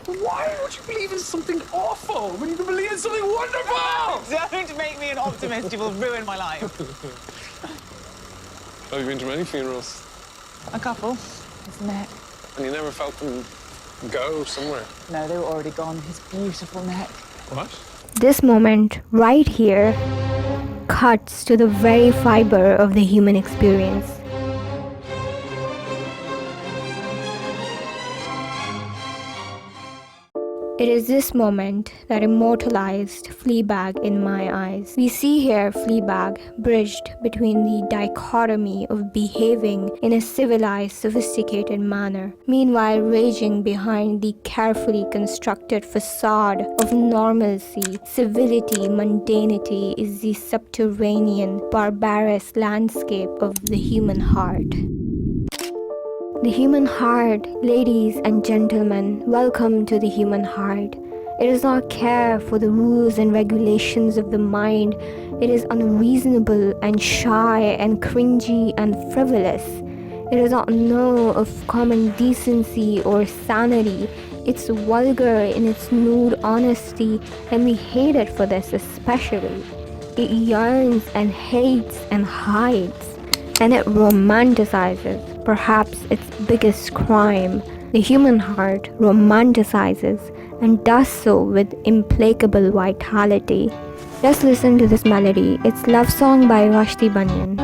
Why would you believe in something awful when you can believe in something wonderful? Don't make me an optimist. You will ruin my life. Have you been to many funerals? A couple, isn't it? And you never felt them go somewhere? No, they were already gone. His beautiful neck. What? This moment, right here, cuts to the very fiber of the human experience. It is this moment that immortalized Fleabag in my eyes. We see here Fleabag bridged between the dichotomy of behaving in a civilized, sophisticated manner, meanwhile raging behind the carefully constructed facade of normalcy. Civility, mundanity is the subterranean, barbarous landscape of the human heart. The human heart, ladies and gentlemen, welcome to the human heart. It does not care for the rules and regulations of the mind. It is unreasonable and shy and cringy and frivolous. It does not know of common decency or sanity. It's vulgar in its nude honesty, and we hate it for this especially. It yearns and hates and hides, and it romanticizes perhaps its biggest crime. The human heart romanticizes and does so with implacable vitality. Just listen to this melody. It's Love Song by Rushdie Bunyan.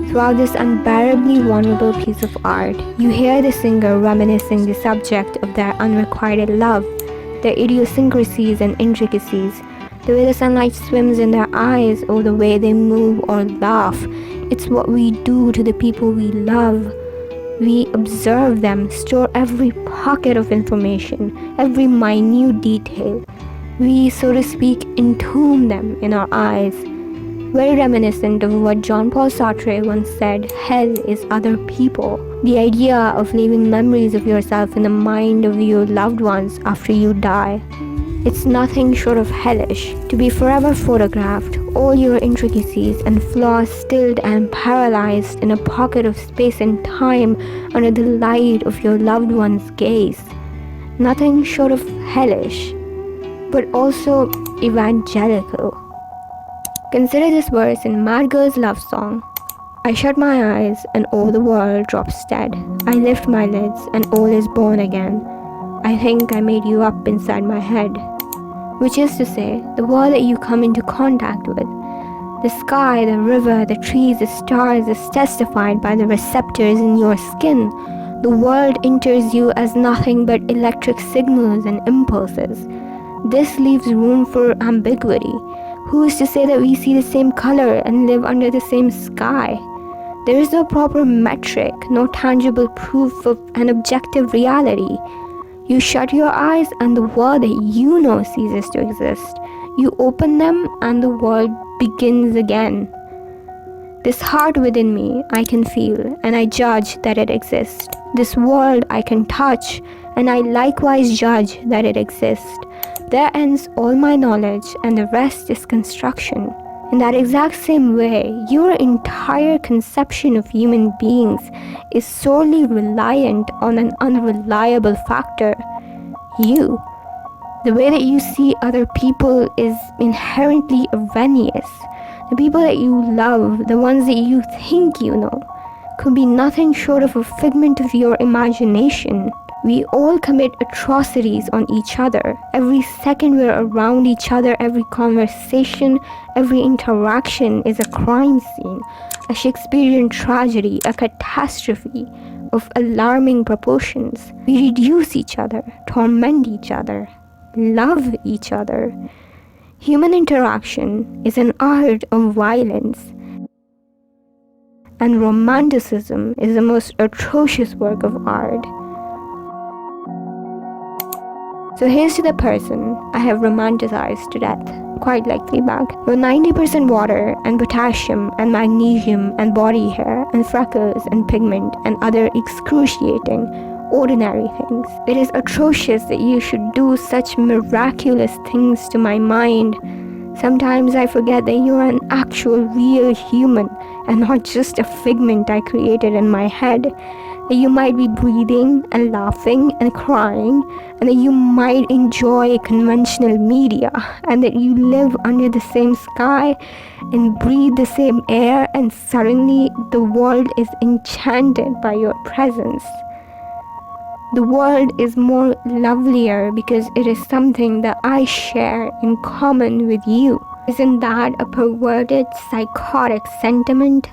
Throughout this unbearably vulnerable piece of art, you hear the singer reminiscing the subject of their unrequited love, their idiosyncrasies and intricacies, the way the sunlight swims in their eyes or the way they move or laugh. It's what we do to the people we love. We observe them, store every pocket of information, every minute detail. We, so to speak, entomb them in our eyes. Very reminiscent of what Jean-Paul Sartre once said, hell is other people. The idea of leaving memories of yourself in the mind of your loved ones after you die. It's nothing short of hellish to be forever photographed, all your intricacies and flaws stilled and paralyzed in a pocket of space and time under the light of your loved one's gaze. Nothing short of hellish, but also evangelical. Consider this verse in Mad Girl's love song. I shut my eyes and all the world drops dead. I lift my lids and all is born again. I think I made you up inside my head. Which is to say, the world that you come into contact with. The sky, the river, the trees, the stars is testified by the receptors in your skin. The world enters you as nothing but electric signals and impulses. This leaves room for ambiguity. Who is to say that we see the same color and live under the same sky? There is no proper metric, no tangible proof of an objective reality. You shut your eyes and the world that you know ceases to exist. You open them and the world begins again. This heart within me I can feel and I judge that it exists. This world I can touch and I likewise judge that it exists. There ends all my knowledge and the rest is construction. In that exact same way, your entire conception of human beings is solely reliant on an unreliable factor, you. The way that you see other people is inherently erroneous. The people that you love, the ones that you think you know, could be nothing short of a figment of your imagination. We all commit atrocities on each other. Every second we're around each other, every conversation, every interaction is a crime scene, a Shakespearean tragedy, a catastrophe of alarming proportions. We reduce each other, torment each other, love each other. Human interaction is an art of violence, and romanticism is the most atrocious work of art. So here's to the person I have romanticized to death, quite like Fleabag. With 90% water and potassium and magnesium and body hair and freckles and pigment and other excruciating, ordinary things. It is atrocious that you should do such miraculous things to my mind, Sometimes I forget that you're an actual real human and not just a figment I created in my head. That you might be breathing and laughing and crying, and that you might enjoy conventional media, and that you live under the same sky and breathe the same air, and suddenly the world is enchanted by your presence. The world is more lovelier because it is something that I share in common with you. Isn't that a perverted, psychotic sentiment?